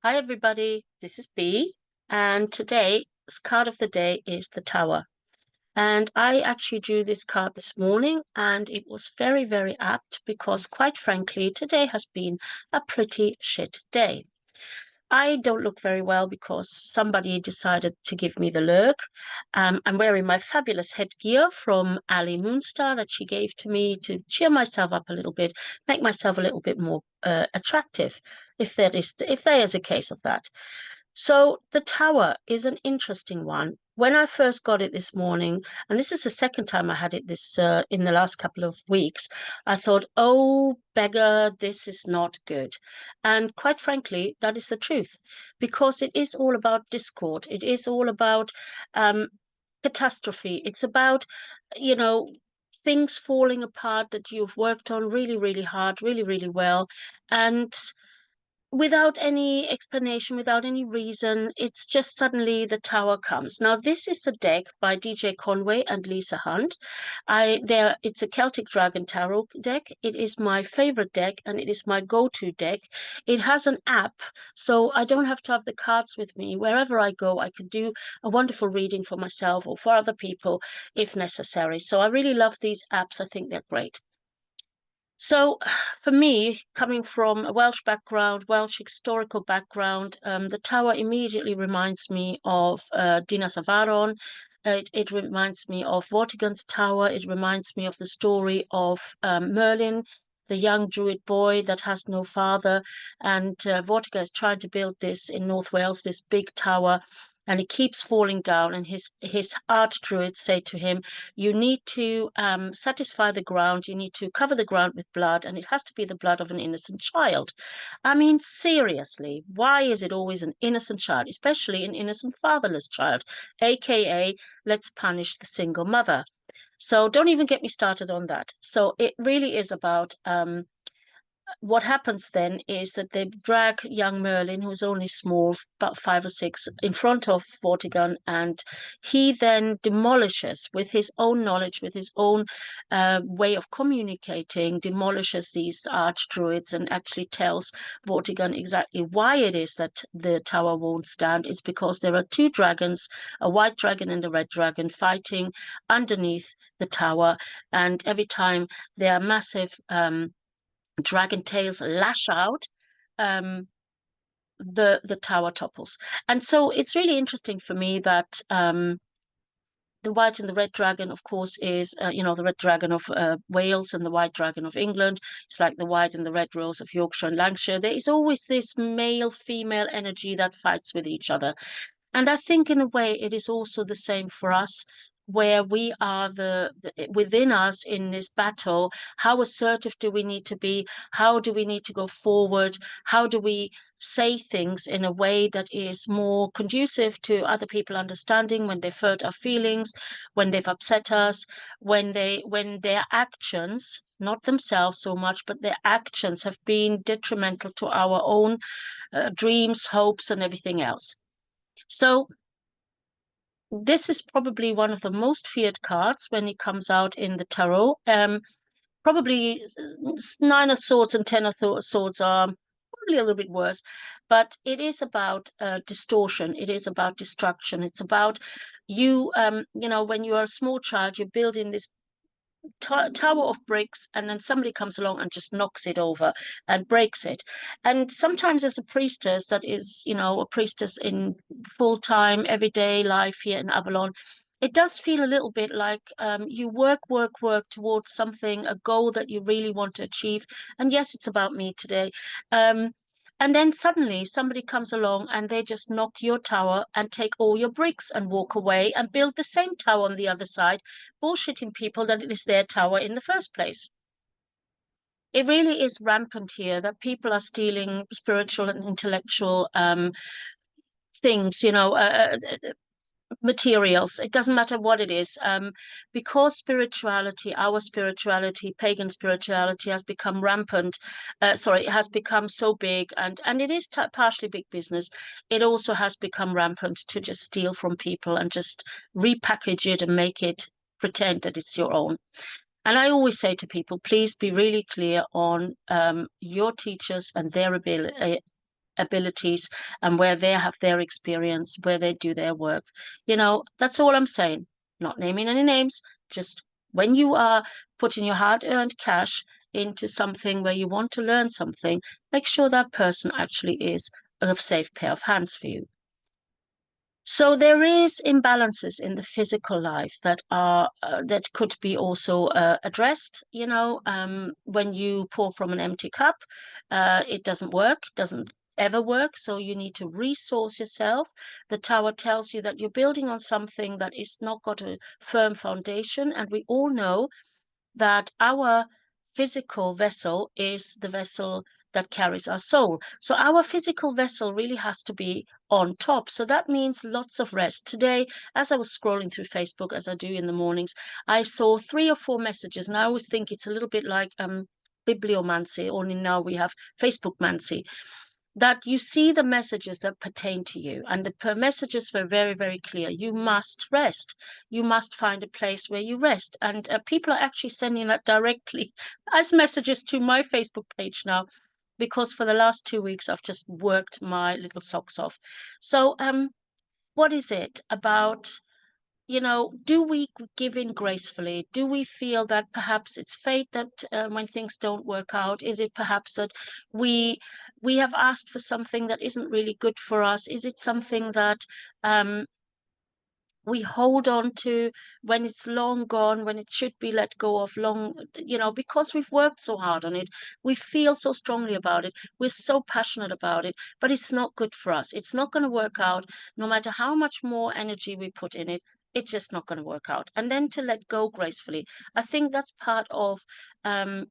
Hi, everybody. This is B, and today's card of the day is the Tower. And I actually drew this card this morning, and it was very, very apt because, quite frankly, today has been a pretty shit day. I don't look very well because somebody decided to give me the lurk. I'm wearing my fabulous headgear from Ali Moonstar that she gave to me to cheer myself up a little bit, make myself a little bit more attractive, if there is a case of that. So the tower is an interesting one. When I first got it this morning, and this is the second time I had it this in the last couple of weeks, I thought, oh, beggar, this is not good. And quite frankly, that is the truth, because it is all about discord. It is all about um, catastrophe. It's about, you know, things falling apart that you've worked on really, really hard, really, really well. And without any explanation, without any reason, it's just suddenly the tower comes. Now, this is the deck by DJ Conway and Lisa Hunt. It's a Celtic Dragon Tarot deck. It is my favorite deck and it is my go-to deck. It has an app, so I don't have to have the cards with me. Wherever I go, I can do a wonderful reading for myself or for other people if necessary. So I really love these apps. I think they're great. So, for me, coming from a Welsh background, Welsh historical background, the tower immediately reminds me of Dinas Avaron. It reminds me of Vortigern's tower. It reminds me of the story of Merlin, the young druid boy that has no father. And Vortigern is trying to build this in North Wales, this big tower. And it keeps falling down, and his archdruids say to him, you need to satisfy the ground, you need to cover the ground with blood, and it has to be the blood of an innocent child. I mean, seriously, why is it always an innocent child, especially an innocent fatherless child, aka let's punish the single mother? So don't even get me started on that. So it really is about what happens then is that they drag young Merlin, who's only small, about 5 or 6, in front of Vortigern, and he then demolishes, with his own knowledge, with his own way of communicating, demolishes these archdruids and actually tells Vortigern exactly why it is that the tower won't stand. It's because there are two dragons, a white dragon and a red dragon, fighting underneath the tower, and every time there are massive dragon tails lash out, um, the tower topples. And so it's really interesting for me that the white and the red dragon, of course, is the red dragon of Wales and the white dragon of England. It's like the white and the red rose of Yorkshire and Lancashire. There is always this male-female energy that fights with each other. And I think in a way it is also the same for us, where we are within us in this battle. How assertive do we need to be? How do we need to go forward? How do we say things in a way that is more conducive to other people understanding when they've hurt our feelings, when they've upset us, when their actions, not themselves so much, but their actions have been detrimental to our own dreams, hopes, and everything else. So this is probably one of the most feared cards when it comes out in the tarot. Probably nine of swords and ten of swords are probably a little bit worse, but it is about distortion. It is about destruction. It's about you. When you are a small child, you're building this tower of bricks, and then somebody comes along and just knocks it over and breaks it. And sometimes as a priestess, that is, a priestess in full-time everyday life here in Avalon, it does feel a little bit like you work towards something, a goal that you really want to achieve. And yes, it's about me today. And then suddenly somebody comes along and they just knock your tower and take all your bricks and walk away and build the same tower on the other side, bullshitting people that it is their tower in the first place. It really is rampant here that people are stealing spiritual and intellectual things, materials. It doesn't matter what it is, because spirituality, our spirituality, pagan spirituality, has become rampant. It has become so big, and it is partially big business. It also has become rampant to just steal from people and just repackage it and make it pretend that it's your own. And I always say to people, please be really clear on your teachers and their ability, abilities and where they have their experience, where they do their work. You know, that's all I'm saying. Not naming any names, just when you are putting your hard-earned cash into something where you want to learn something, make sure that person actually is a safe pair of hands for you. So there is imbalances in the physical life that are that could be also addressed. You know, when you pour from an empty cup, it doesn't work, doesn't ever work. So you need to resource yourself. The tower tells you that you're building on something that is not got a firm foundation, and we all know that our physical vessel is the vessel that carries our soul. So our physical vessel really has to be on top. So that means lots of rest. Today, as I was scrolling through Facebook, as I do in the mornings, I saw 3 or 4 messages, and I always think it's a little bit like bibliomancy, only now we have Facebookmancy, that you see the messages that pertain to you. And the messages were very, very clear. You must rest. You must find a place where you rest. And people are actually sending that directly as messages to my Facebook page now, because for the last 2 weeks, I've just worked my little socks off. So, what is it about? You know, do we give in gracefully? Do we feel that perhaps it's fate that when things don't work out? Is it perhaps that we we have asked for something that isn't really good for us? Is it something that um, we hold on to when it's long gone, when it should be let go of long, you know, because we've worked so hard on it, we feel so strongly about it, we're so passionate about it, but it's not good for us. It's not going to work out no matter how much more energy we put in it. It's just not going to work out. And then to let go gracefully. I think that's part of um,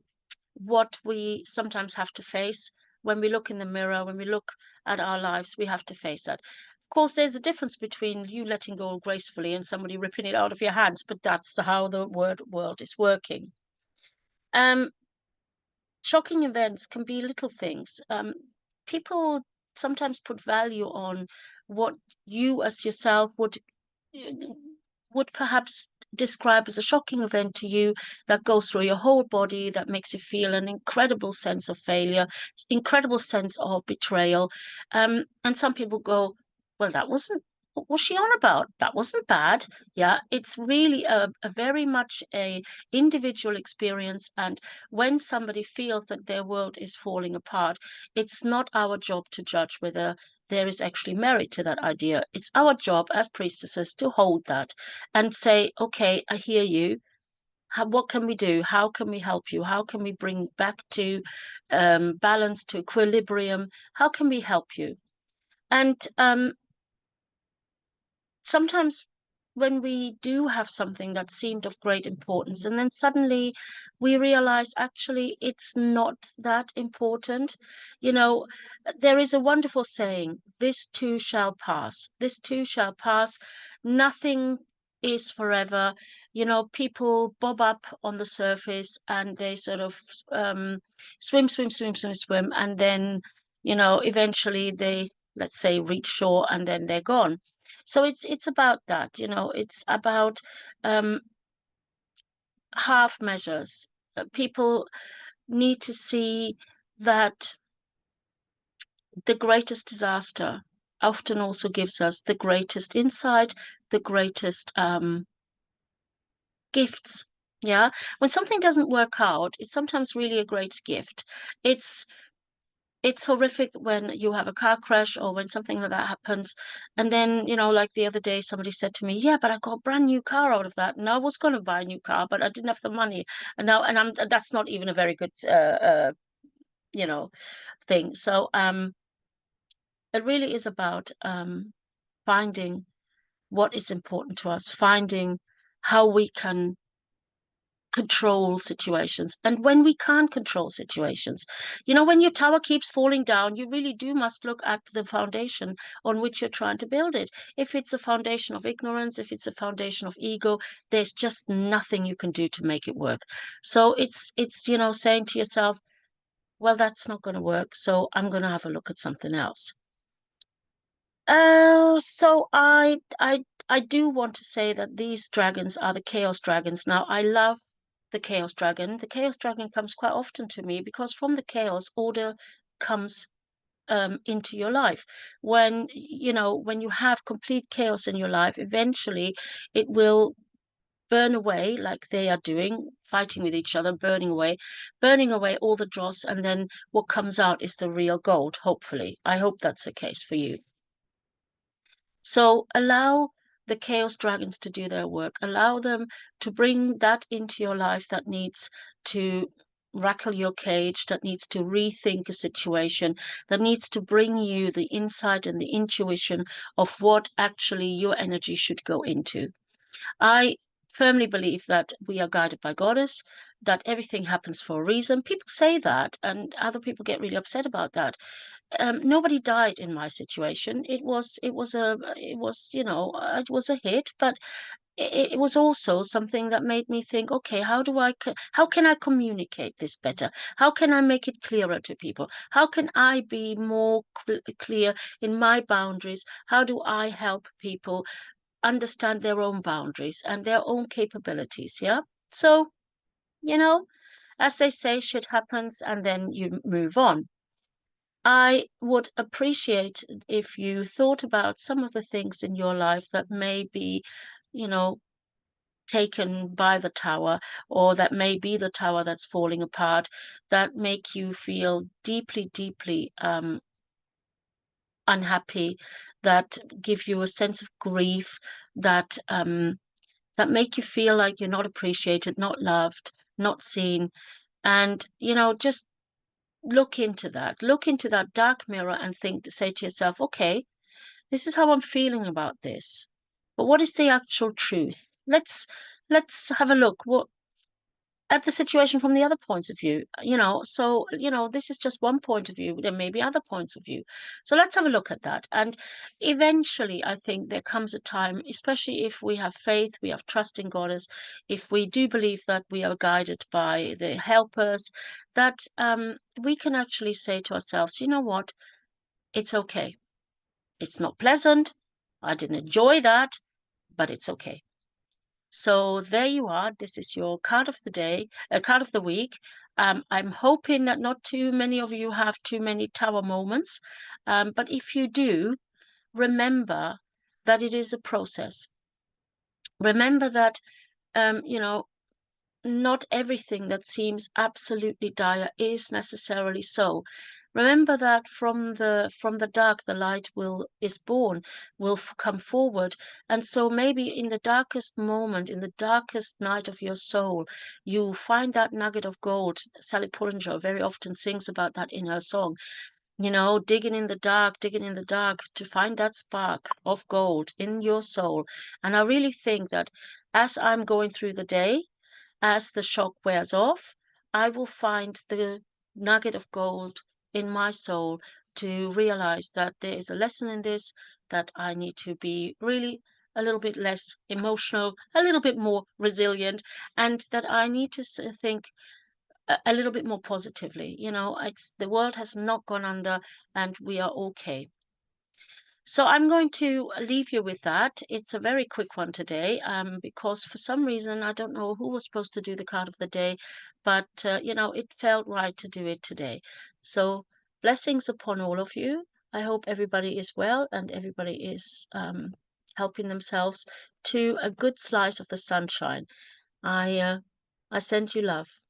what we sometimes have to face when we look in the mirror, when we look at our lives, we have to face that. Of course, there's a difference between you letting go gracefully and somebody ripping it out of your hands, but that's how the world is working. Um, Shocking events can be little things. People sometimes put value on what you as yourself would perhaps describe as a shocking event to you, that goes through your whole body, that makes you feel an incredible sense of failure, incredible sense of betrayal. And some people go, well, that wasn't, what was she on about? That wasn't bad. Yeah, it's really a very much a individual experience. And when somebody feels that their world is falling apart, it's not our job to judge whether there is actually merit to that idea. It's our job as priestesses to hold that and say, okay, I hear you. What can we do? How can we help you? How can we bring back to balance, to equilibrium? How can we help you? And sometimes when we do have something that seemed of great importance, and then suddenly we realize actually it's not that important. You know, there is a wonderful saying, this too shall pass. This too shall pass. Nothing is forever. You know, people bob up on the surface and they sort of swim, swim, swim, swim, swim, and then, you know, eventually they, let's say, reach shore and then they're gone. So it's about that, you know, it's about um, half measures. People need to see that the greatest disaster often also gives us the greatest insight, the greatest gifts. Yeah, when something doesn't work out, it's sometimes really a great gift. It's it's horrific when you have a car crash or when something like that happens. And then, you know, like the other day, somebody said to me, yeah, but I got a brand new car out of that. And I was going to buy a new car, but I didn't have the money. And now, that's not even a very good, you know, thing. So, it really is about, finding what is important to us, finding how we can control situations. And when we can't control situations, you know, when your tower keeps falling down, you really do must look at the foundation on which you're trying to build it. If it's a foundation of ignorance, if it's a foundation of ego, there's just nothing you can do to make it work. So it's you know, saying to yourself, well, that's not going to work, so I'm going to have a look at something else. So I do want to say that these dragons are the chaos dragons. Now, I love the chaos dragon. The chaos dragon comes quite often to me because from the chaos, order comes into your life. When, when you have complete chaos in your life, eventually it will burn away like they are doing, fighting with each other, burning away all the dross, and then what comes out is the real gold, hopefully. I hope that's the case for you. So allow the chaos dragons to do their work. Allow them to bring that into your life that needs to rattle your cage, that needs to rethink a situation, that needs to bring you the insight and the intuition of what actually your energy should go into. I firmly believe that we are guided by Goddess, that everything happens for a reason. People say that, and other people get really upset about that. Nobody died in my situation. It was a hit, but it was also something that made me think, okay, how can I communicate this better? How can I make it clearer to people? How can I be more clear in my boundaries? How do I help people understand their own boundaries and their own capabilities? Yeah. So, as they say, shit happens and then you move on. I would appreciate if you thought about some of the things in your life that may be, you know, taken by the tower, or that may be the tower that's falling apart, that make you feel deeply, deeply unhappy, that give you a sense of grief, that make you feel like you're not appreciated, not loved, not seen. And, just look into that. Look into that dark mirror and say to yourself, okay, this is how I'm feeling about this. But what is the actual truth? Let's have a look at the situation from the other points of view. So this is just one point of view. There may be other points of view. So let's have a look at that. And eventually, I think there comes a time, especially if we have faith, we have trust in Goddess, if we do believe that we are guided by the helpers, that we can actually say to ourselves, you know what, it's okay. It's not pleasant. I didn't enjoy that, but it's okay. So there you are. This is your card of the day, card of the week. I'm hoping that not too many of you have too many tower moments. But if you do, remember that it is a process. Remember that, not everything that seems absolutely dire is necessarily so. Remember that from the dark the light is born, will come forward. And so maybe in the darkest moment, in the darkest night of your soul, you find that nugget of gold. Sally Pullinger very often sings about that in her song. Digging in the dark to find that spark of gold in your soul. And I really think that as I'm going through the day, as the shock wears off, I will find the nugget of gold in my soul to realize that there is a lesson in this, that I need to be really a little bit less emotional, a little bit more resilient, and that I need to think a little bit more positively. The world has not gone under and we are okay. So I'm going to leave you with that. It's a very quick one today, because for some reason, I don't know who was supposed to do the card of the day, but, it felt right to do it today. So blessings upon all of you. I hope everybody is well and everybody is helping themselves to a good slice of the sunshine. I send you love.